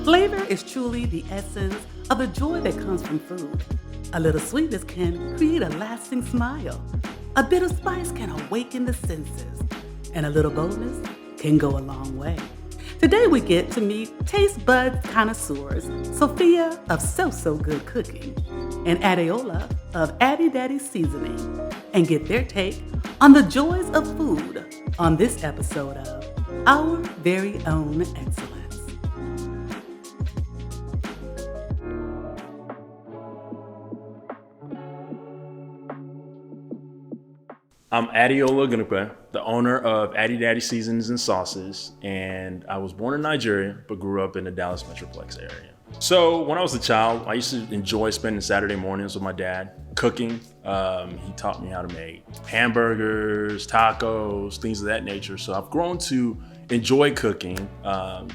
Flavor is truly the essence of the joy that comes from food. A little sweetness can create a lasting smile. A bit of spice can awaken the senses. And a little boldness can go a long way. Today we get to meet taste bud connoisseurs, Sophia of So Good Cooking and Adeola of Addy Daddy Seasonings, and get their take on the joys of food on this episode of Our Very Own Excellence. I'm Adeola Ogundipe, the owner of Addy Daddy Seasonings and Sauces, and I was born in Nigeria, but grew up in the Dallas Metroplex area. So when I was a child, I used to enjoy spending Saturday mornings with my dad, cooking. He taught me how to make hamburgers, tacos, things of that nature. So I've grown to enjoy cooking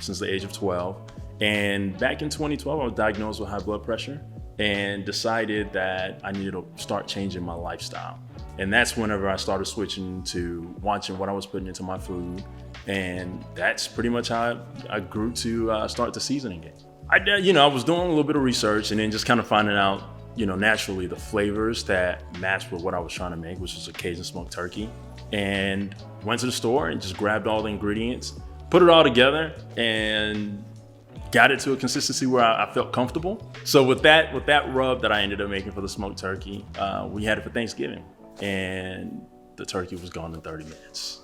since the age of 12. And back in 2012, I was diagnosed with high blood pressure and decided that I needed to start changing my lifestyle. And that's whenever I started switching to watching what I was putting into my food. And that's pretty much how I grew to start the seasoning game. I was doing a little bit of research and then just kind of finding out, naturally the flavors that matched with what I was trying to make, which was a Cajun smoked turkey. And went to the store and just grabbed all the ingredients, put it all together, and got it to a consistency where I felt comfortable. So with that rub that I ended up making for the smoked turkey, we had it for Thanksgiving. And the turkey was gone in 30 minutes,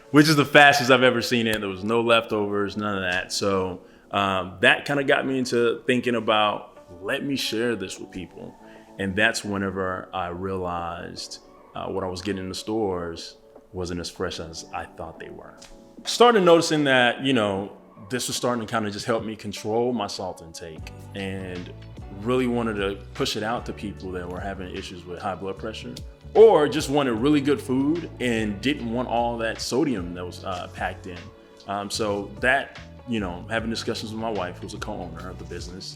which is the fastest I've ever seen it. There was no leftovers, none of that. So that kind of got me into thinking about, let me share this with people. And that's whenever I realized what I was getting in the stores wasn't as fresh as I thought they were. Started noticing that, this was starting to kind of just help me control my salt intake, and really wanted to push it out to people that were having issues with high blood pressure or just wanted really good food and didn't want all that sodium that was packed in. So that, having discussions with my wife, who's a co-owner of the business,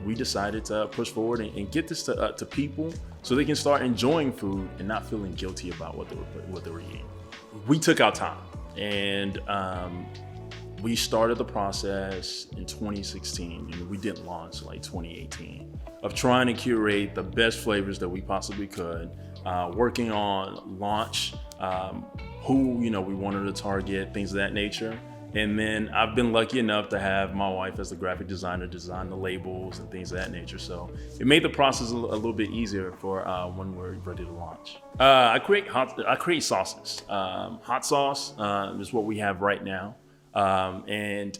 we decided to push forward and get this to people so they can start enjoying food and not feeling guilty about what they were eating. We took our time and we started the process in 2016, and we didn't launch like 2018, of trying to curate the best flavors that we possibly could, working on launch, who we wanted to target, things of that nature. And then I've been lucky enough to have my wife as the graphic designer design the labels and things of that nature. So it made the process a little bit easier for when we're ready to launch. I create sauces. Hot sauce is what we have right now. And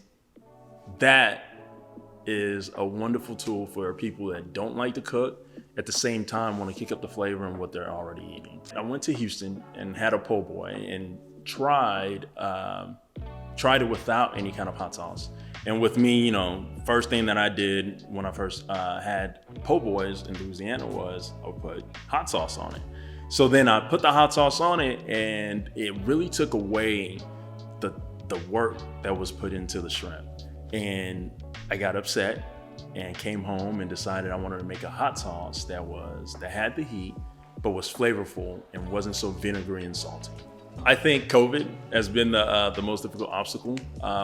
that is a wonderful tool for people that don't like to cook, at the same time want to kick up the flavor in what they're already eating. I went to Houston and had a po' boy and tried it without any kind of hot sauce. And with me, first thing that I did when I first had po' boys in Louisiana was I would put hot sauce on it. So then I put the hot sauce on it, and it really took away the work that was put into the shrimp. And I got upset and came home and decided I wanted to make a hot sauce that had the heat, but was flavorful and wasn't so vinegary and salty. I think COVID has been the most difficult obstacle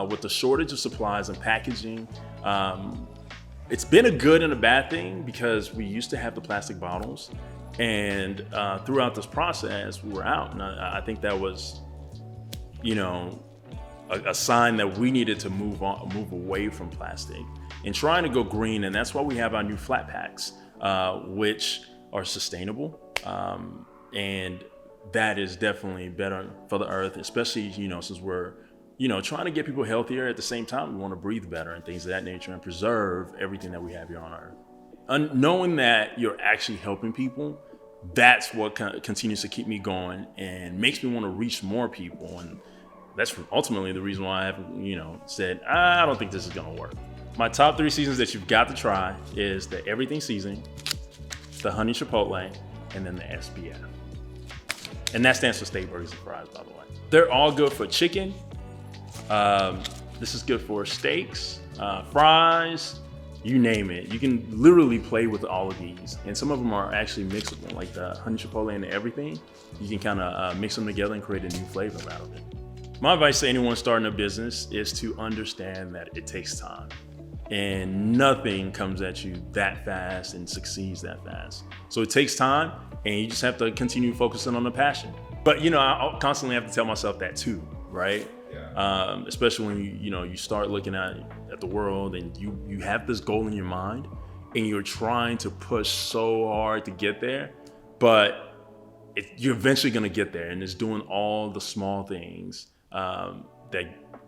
with the shortage of supplies and packaging. It's been a good and a bad thing because we used to have the plastic bottles, and throughout this process we were out, and I think that was, a sign that we needed to move away from plastic and trying to go green. And that's why we have our new flat packs, which are sustainable. And that is definitely better for the earth, especially, since we're, trying to get people healthier. At the same time, we want to breathe better and things of that nature and preserve everything that we have here on earth. Knowing that you're actually helping people, that's what continues to keep me going and makes me want to reach more people. And that's ultimately the reason why I have, said, I don't think this is going to work. My top 3 seasons that you've got to try is the Everything Seasoning, the Honey Chipotle, and then the SBF. And that stands for steak, burgers, and fries, by the way. They're all good for chicken. This is good for steaks, fries, you name it. You can literally play with all of these. And some of them are actually mixable, like the Honey Chipotle and the Everything. You can kind of mix them together and create a new flavor out of it. My advice to anyone starting a business is to understand that it takes time. And nothing comes at you that fast and succeeds that fast. So it takes time, and you just have to continue focusing on the passion. But I constantly have to tell myself that too, right? Yeah. Especially when you start looking at the world and you have this goal in your mind, and you're trying to push so hard to get there, but you're eventually gonna get there, and it's doing all the small things that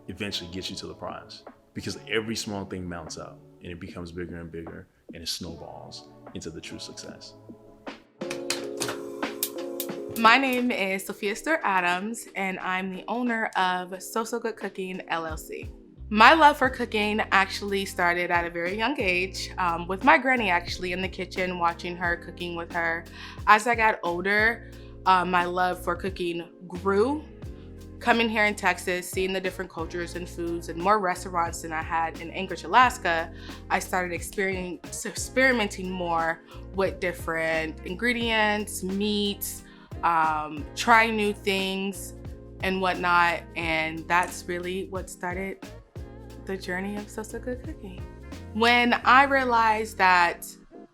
eventually gets you to the prize. Because every small thing mounts up, and it becomes bigger and bigger, and it snowballs into the true success. My name is Sophia Stewart Adams, and I'm the owner of So Good Cooking, LLC. My love for cooking actually started at a very young age, with my granny actually in the kitchen, watching her, cooking with her. As I got older, my love for cooking grew. Coming here in Texas, seeing the different cultures and foods and more restaurants than I had in Anchorage, Alaska, I started experimenting more with different ingredients, meats, trying new things and whatnot. And that's really what started the journey of So Good Cooking. When I realized that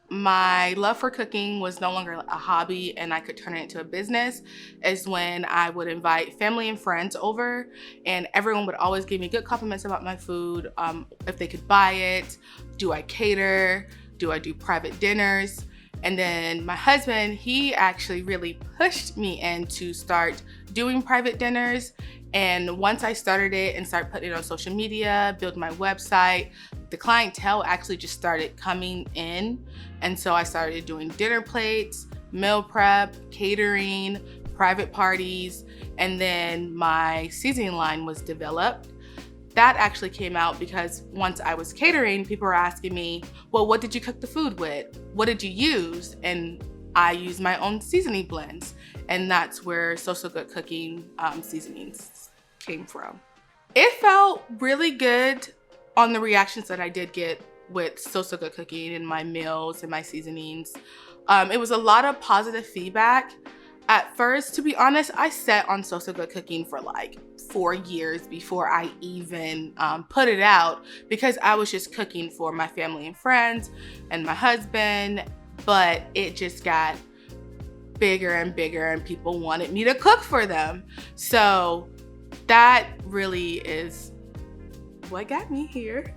my love for cooking was no longer a hobby and I could turn it into a business is when I would invite family and friends over, and everyone would always give me good compliments about my food, if they could buy it, do I cater, do I do private dinners. And then my husband, he actually really pushed me in to start doing private dinners. And once I started it and started putting it on social media, build my website, the clientele actually just started coming in. And so I started doing dinner plates, meal prep, catering, private parties, and then my seasoning line was developed. That actually came out because once I was catering, people were asking me, well, what did you cook the food with? What did you use? And I use my own seasoning blends. And that's where So Good Cooking Seasonings came from. It felt really good on the reactions that I did get with So Good Cooking and my meals and my seasonings. It was a lot of positive feedback. At first, to be honest, I sat on So Good Cooking for like 4 years before I even put it out, because I was just cooking for my family and friends and my husband, but it just got bigger and bigger and people wanted me to cook for them. So that really is what got me here.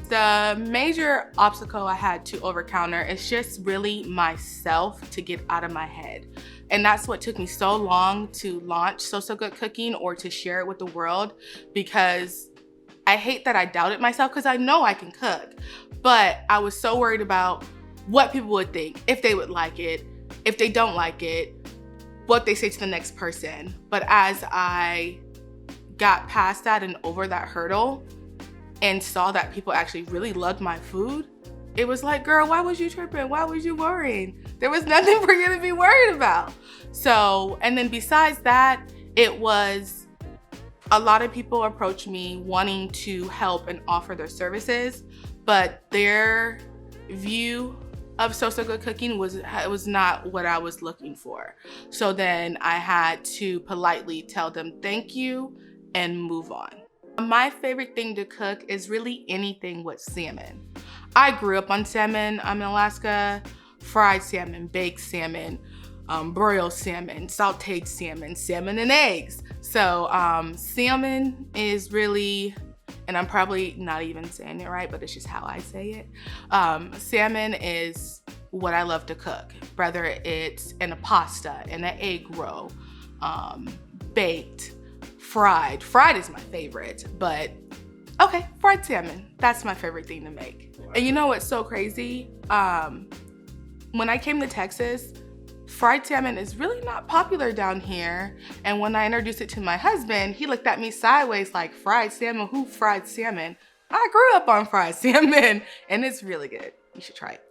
The major obstacle I had to overcome is just really myself, to get out of my head. And that's what took me so long to launch So Good Cooking, or to share it with the world, because I hate that I doubted myself, because I know I can cook. But I was so worried about what people would think, if they would like it, if they don't like it, what they say to the next person. But as I got past that and over that hurdle and saw that people actually really loved my food, it was like, girl, why was you tripping? Why was you worrying? There was nothing for you to be worried about. So, and then besides that, it was a lot of people approached me wanting to help and offer their services, but their view of So Good Cooking was not what I was looking for. So then I had to politely tell them thank you and move on. My favorite thing to cook is really anything with salmon. I grew up on salmon. I'm in Alaska. Fried salmon, baked salmon, broiled salmon, sauteed salmon, salmon and eggs. So salmon is really, and I'm probably not even saying it right, but it's just how I say it. Salmon is what I love to cook, whether it's in a pasta, in an egg roll, baked, fried. Fried is my favorite, but okay, fried salmon, that's my favorite thing to make. And you know what's so crazy? When I came to Texas, fried salmon is really not popular down here. And when I introduced it to my husband, he looked at me sideways like, fried salmon? Who fried salmon? I grew up on fried salmon, and it's really good. You should try it.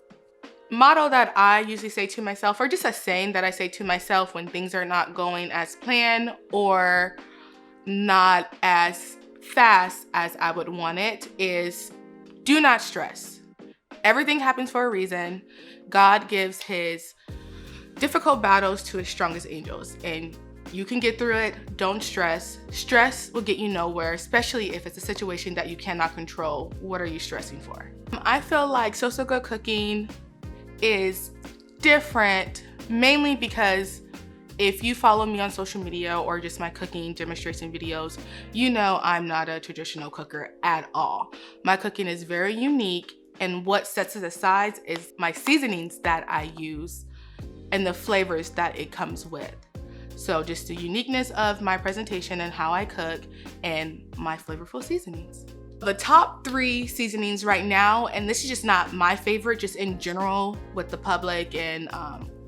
Motto that I usually say to myself, or just a saying that I say to myself when things are not going as planned or not as fast as I would want it, is do not stress. Everything happens for a reason. God gives his difficult battles to his strongest angels, and You can get through it. Don't stress. Stress will get you nowhere, especially if it's a situation that you cannot control. What are you stressing for? I feel like So So Good Cooking is different, mainly because if you follow me on social media or just my cooking demonstration videos, you know I'm not a traditional cooker at all. My cooking is very unique, and what sets it aside is my seasonings that I use and the flavors that it comes with. So just the uniqueness of my presentation and how I cook and my flavorful seasonings. The top 3 seasonings right now, and this is just not my favorite, just in general with the public and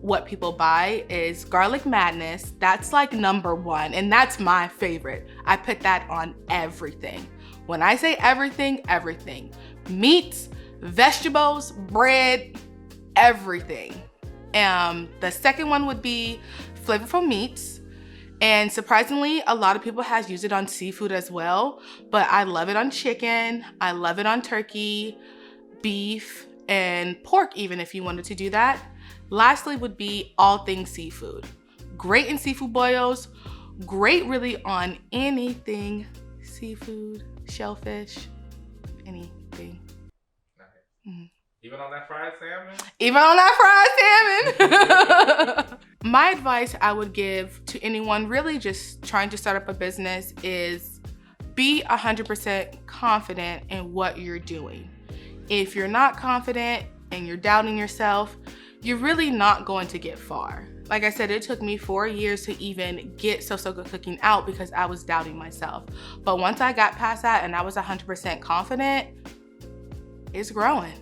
what people buy, is Garlic Madness. That's like number 1, and that's my favorite. I put that on everything. When I say everything, everything. Meats, vegetables, bread, everything. The second one would be Flavorful Meats. And surprisingly, a lot of people has used it on seafood as well, but I love it on chicken. I love it on turkey, beef, and pork even if you wanted to do that. Lastly would be All Things Seafood. Great in seafood boils, great really on anything seafood, shellfish, anything. Nice. Even on that fried salmon? Even on that fried salmon. My advice I would give to anyone really just trying to start up a business is be 100% confident in what you're doing. If you're not confident and you're doubting yourself, you're really not going to get far. Like I said, it took me 4 years to even get So So Good Cooking out because I was doubting myself. But once I got past that and I was 100% confident, it's growing.